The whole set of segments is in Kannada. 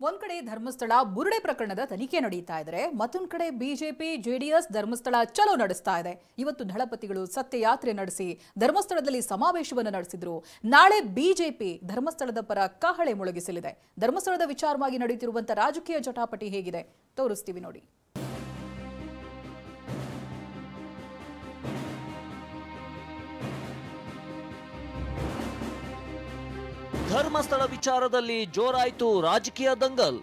ಒಂದ್ ಕಡೆ ಧರ್ಮಸ್ಥಳ ಬುರುಡೆ ಪ್ರಕರಣದ ತನಿಖೆ ನಡೀತಾ ಇದ್ರೆ ಮತ್ತೊಂದು ಕಡೆ ಬಿಜೆಪಿ ಜೆಡಿಎಸ್ ಧರ್ಮಸ್ಥಳ ಚಲೋ ನಡೆಸ್ತಾ ಇದೆ. ಇವತ್ತು ದಳಪತಿಗಳು ಸತ್ಯಯಾತ್ರೆ ನಡೆಸಿ ಧರ್ಮಸ್ಥಳದಲ್ಲಿ ಸಮಾವೇಶವನ್ನು ನಡೆಸಿದ್ರು. ನಾಳೆ ಬಿಜೆಪಿ ಧರ್ಮಸ್ಥಳದ ಪರ ಕಹಳೆ ಮೊಳಗಿಸಲಿದೆ. ಧರ್ಮಸ್ಥಳದ ವಿಚಾರವಾಗಿ ನಡೆಯುತ್ತಿರುವಂತಹ ರಾಜಕೀಯ ಜಟಾಪಟಿ ಹೇಗಿದೆ ತೋರಿಸ್ತೀವಿ ನೋಡಿ. ಧರ್ಮಸ್ಥಳ ವಿಚಾರದಲ್ಲಿ ಜೋರಾಯಿತು ರಾಜಕೀಯ ದಂಗಲ್.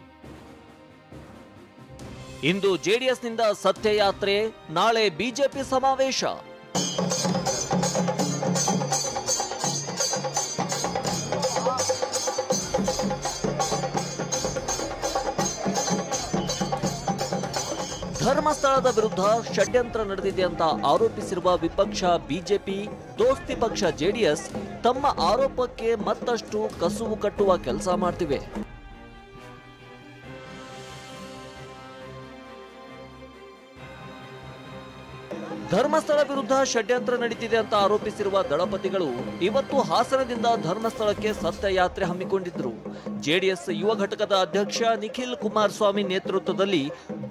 ಇಂದು ಜೆಡಿಎಸ್ನಿಂದ ಸತ್ಯಯಾತ್ರೆ, ನಾಳೆ ಬಿಜೆಪಿ ಸಮಾವೇಶ. ಧರ್ಮಸ್ಥಳದ ವಿರುದ್ಧ ಷಡ್ಯಂತ್ರ ನಡೆದಿದೆ ಅಂತ ಆರೋಪಿಸಿರುವ ವಿಪಕ್ಷ ಬಿಜೆಪಿ, ದೋಸ್ತಿ ಪಕ್ಷ ಜೆಡಿಎಸ್ ತಮ್ಮ ಆರೋಪಕ್ಕೆ ಮತ್ತಷ್ಟು ಕಸುವು ಕಟ್ಟುವ ಕೆಲಸ ಮಾಡ್ತಿವೆ. ಧರ್ಮಸ್ಥಳ ವಿರುದ್ಧ ಷಡ್ಯಂತ್ರ ನಡೀತಿದೆ ಅಂತ ಆರೋಪಿಸಿರುವ ದಳಪತಿಗಳು ಇವತ್ತು ಹಾಸನದಿಂದ ಧರ್ಮಸ್ಥಳಕ್ಕೆ ಸತ್ಯಯಾತ್ರೆ ಹಮ್ಮಿಕೊಂಡಿದ್ರು. ಜೆಡಿಎಸ್ ಯುವ ಘಟಕದ ಅಧ್ಯಕ್ಷ ನಿಖಿಲ್ ಕುಮಾರಸ್ವಾಮಿ ನೇತೃತ್ವದಲ್ಲಿ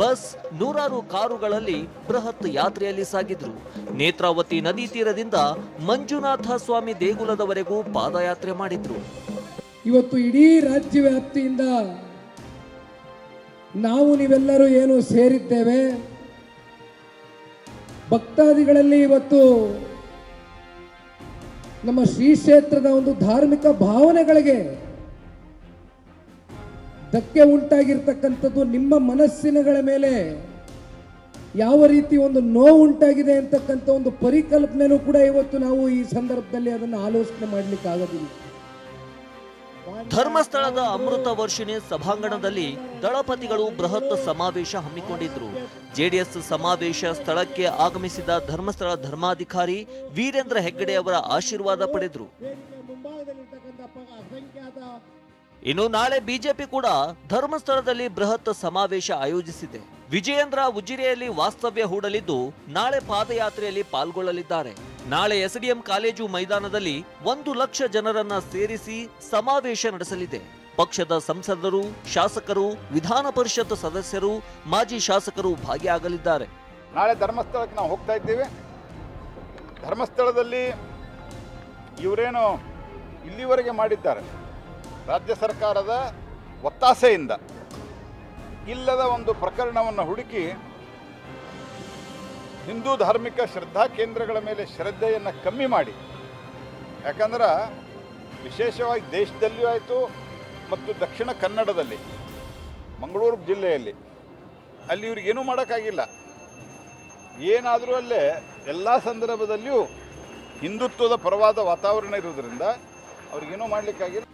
ಬಸ್, ನೂರಾರು ಕಾರುಗಳಲ್ಲಿ ಬೃಹತ್ ಯಾತ್ರೆಯಲ್ಲಿ ಸಾಗಿದ್ರು. ನೇತ್ರಾವತಿ ನದಿ ತೀರದಿಂದ ಮಂಜುನಾಥ ಸ್ವಾಮಿ ದೇಗುಲದವರೆಗೂ ಪಾದಯಾತ್ರೆ ಮಾಡಿದ್ರು. ಇವತ್ತು ಇಡೀ ರಾಜ್ಯ ವ್ಯಾಪ್ತಿಯಿಂದ ನಾವು ನೀವೆಲ್ಲರೂ ಏನು ಸೇರಿದ್ದೇವೆ, ಭಕ್ತಾದಿಗಳಲ್ಲಿ ಇವತ್ತು ನಮ್ಮ ಶ್ರೀ ಕ್ಷೇತ್ರದ ಒಂದು ಧಾರ್ಮಿಕ ಭಾವನೆಗಳಿಗೆ ಧಕ್ಕೆ ಉಂಟಾಗಿರ್ತಕ್ಕಂಥದ್ದು, ನಿಮ್ಮ ಮನಸ್ಸಿನಗಳ ಮೇಲೆ ಯಾವ ರೀತಿ ಒಂದು ನೋವು ಉಂಟಾಗಿದೆ ಅಂತಕ್ಕಂಥ ಒಂದು ಪರಿಕಲ್ಪನೆನೂ ಕೂಡ ಇವತ್ತು ನಾವು ಈ ಸಂದರ್ಭದಲ್ಲಿ ಅದನ್ನು ಆಲೋಚನೆ ಮಾಡಲಿಕ್ಕೆ ಆಗೋದಿಲ್ಲ. ಧರ್ಮಸ್ಥಳದ ಅಮೃತ ವರ್ಷಿಣಿ ಸಭಾಂಗಣದಲ್ಲಿ ದಳಪತಿಗಳು ಬೃಹತ್ ಸಮಾವೇಶ ಹಮ್ಮಿಕೊಂಡಿದ್ರು. ಜೆಡಿಎಸ್ ಸಮಾವೇಶ ಸ್ಥಳಕ್ಕೆ ಆಗಮಿಸಿದ ಧರ್ಮಸ್ಥಳ ಧರ್ಮಾಧಿಕಾರಿ ವೀರೇಂದ್ರ ಹೆಗ್ಗಡೆ ಅವರ ಆಶೀರ್ವಾದ ಪಡೆದರು. ಇನ್ನು ನಾಳೆ ಬಿಜೆಪಿ ಕೂಡ ಧರ್ಮಸ್ಥಳದಲ್ಲಿ ಬೃಹತ್ ಸಮಾವೇಶ ಆಯೋಜಿಸಿದೆ. ವಿಜಯೇಂದ್ರ ಉಜಿರೆಯಲ್ಲಿ ವಾಸ್ತವ್ಯ ಹೂಡಲಿದ್ದು ನಾಳೆ ಪಾದಯಾತ್ರೆಯಲ್ಲಿ ಪಾಲ್ಗೊಳ್ಳಲಿದ್ದಾರೆ. ನಾಳೆ ಎಸ್ಡಿಎಂ ಕಾಲೇಜು ಮೈದಾನದಲ್ಲಿ 1 ಲಕ್ಷ ಜನರನ್ನ ಸೇರಿಸಿ ಸಮಾವೇಶ ನಡೆಸಲಿದೆ. ಪಕ್ಷದ ಸಂಸದರು, ಶಾಸಕರು, ವಿಧಾನ ಪರಿಷತ್ ಸದಸ್ಯರು, ಮಾಜಿ ಶಾಸಕರು ಭಾಗಿಯಾಗಲಿದ್ದಾರೆ. ನಾಳೆ ಧರ್ಮಸ್ಥಳಕ್ಕೆ ನಾವು ಹೋಗ್ತಾ ಇದ್ದೇವೆ. ಧರ್ಮಸ್ಥಳದಲ್ಲಿ ಇವರೇನು ಇಲ್ಲಿವರೆಗೆ ಮಾಡಿದ್ದಾರೆ, ರಾಜ್ಯ ಸರ್ಕಾರದ ಒತ್ತಾಸೆಯಿಂದ ಇಲ್ಲದ ಒಂದು ಪ್ರಕರಣವನ್ನು ಹುಡುಕಿ ಹಿಂದೂ ಧಾರ್ಮಿಕ ಶ್ರದ್ಧಾ ಕೇಂದ್ರಗಳ ಮೇಲೆ ಶ್ರದ್ಧೆಯನ್ನು ಕಮ್ಮಿ ಮಾಡಿ, ಯಾಕಂದ್ರೆ ವಿಶೇಷವಾಗಿ ದೇಶದಲ್ಲಿಯೂ ಆಯಿತು ಮತ್ತು ದಕ್ಷಿಣ ಕನ್ನಡದಲ್ಲಿ, ಮಂಗಳೂರು ಜಿಲ್ಲೆಯಲ್ಲಿ ಅಲ್ಲಿ ಇವ್ರಿಗೇನೂ ಮಾಡೋಕ್ಕಾಗಿಲ್ಲ. ಏನಾದರೂ ಅಲ್ಲೇ ಎಲ್ಲ ಸಂದರ್ಭದಲ್ಲಿಯೂ ಹಿಂದುತ್ವದ ಪರವಾದ ವಾತಾವರಣ ಇರೋದ್ರಿಂದ ಅವ್ರಿಗೇನೂ ಮಾಡಲಿಕ್ಕಾಗಿಲ್ಲ.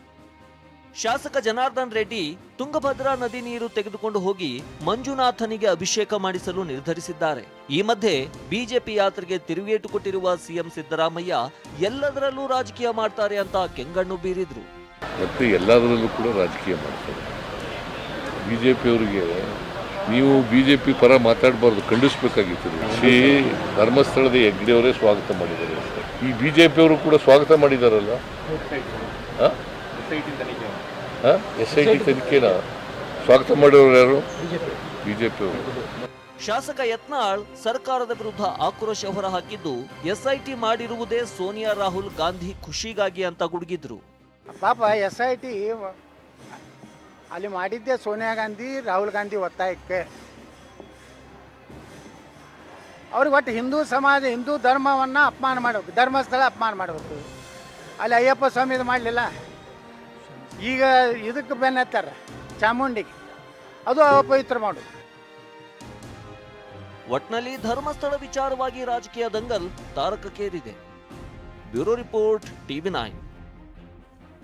ಶಾಸಕ ಜನಾರ್ದನ್ ರೆಡ್ಡಿ ತುಂಗಭದ್ರಾ ನದಿ ನೀರು ತೆಗೆದುಕೊಂಡು ಹೋಗಿ ಮಂಜುನಾಥನಿಗೆ ಅಭಿಷೇಕ ಮಾಡಿಸಲು ನಿರ್ಧರಿಸಿದ್ದಾರೆ. ಈ ಮಧ್ಯೆ ಬಿಜೆಪಿ ಯಾತ್ರೆಗೆ ತಿರುಗೇಟು ಕೊಟ್ಟಿರುವ ಸಿಎಂ ಸಿದ್ದರಾಮಯ್ಯ ಎಲ್ಲದರಲ್ಲೂ ರಾಜಕೀಯ ಮಾಡ್ತಾರೆ ಅಂತ ಕೆಂಗಣ್ಣು ಬೀರಿದ್ರು. ಮತ್ತೆ ಎಲ್ಲದರಲ್ಲೂ ಕೂಡ ರಾಜಕೀಯ ಮಾಡ್ತಾರೆ. ಬಿಜೆಪಿಯವರಿಗೆ ನೀವು ಬಿಜೆಪಿ ಪರ ಮಾತಾಡಬಾರ್ದು, ಖಂಡಿಸಬೇಕಾಗಿತ್ತು. ಶ್ರೀ ಧರ್ಮಸ್ಥಳದ ಹೆಗ್ಡೆಯವರೇ ಸ್ವಾಗತ ಮಾಡಿದ್ದಾರೆ. ಈ ಬಿಜೆಪಿಯವರು ಕೂಡ ಸ್ವಾಗತ ಮಾಡಿದಾರಲ್ಲ. SIT ತನಿಖೆನ ಸ್ವಾಗತ ಮಾಡಿರೋರು ಯಾರು? ಬಿಜೆಪಿಯವರು. ಶಾಸಕ ಯತ್ನಾಳ್ ಸರ್ಕಾರದ ವಿರುದ್ಧ ಆಕ್ರೋಶ ಹೊರಹಾಕಿದ್ದು SIT ಮಾಡಿರುವುದೇ ಸೋನಿಯಾ ರಾಹುಲ್ ಗಾಂಧಿ ಖುಷಿಗಾಗಿ ಅಂತ ಗುಡುಗಿದ್ರು. ಪಾಪ SIT ಅಲ್ಲಿ ಮಾಡಿದ್ದೆ ಸೋನಿಯಾ ಗಾಂಧಿ, ರಾಹುಲ್ ಗಾಂಧಿ ಒತ್ತಾಯಕ್ಕೆ. ಅವ್ರಿಗೆ ಒಟ್ಟು ಹಿಂದೂ ಸಮಾಜ, ಹಿಂದೂ ಧರ್ಮವನ್ನು ಅಪಮಾನ ಮಾಡಬೇಕು, ಧರ್ಮಸ್ಥಳ ಅಪಮಾನ ಮಾಡಬೇಕು. ಅಲ್ಲಿ ಅಯ್ಯಪ್ಪ ಸ್ವಾಮಿದು ಮಾಡಲಿಲ್ಲ, ಈಗ ಇದಕ್ಕೆ ಬೆನ್ನ ಹತ್ತಾರ ಚಾಮುಂಡಿಗೆ, ಅದು ಅಪವಿತ್ರ ಮಾಡು. ಒಟ್ನಲ್ಲಿ ಧರ್ಮಸ್ಥಳ ವಿಚಾರವಾಗಿ ರಾಜಕೀಯ ದಂಗಲ್ ತಾರಕಕ್ಕೇರಿದೆ. Bureau report, TV9.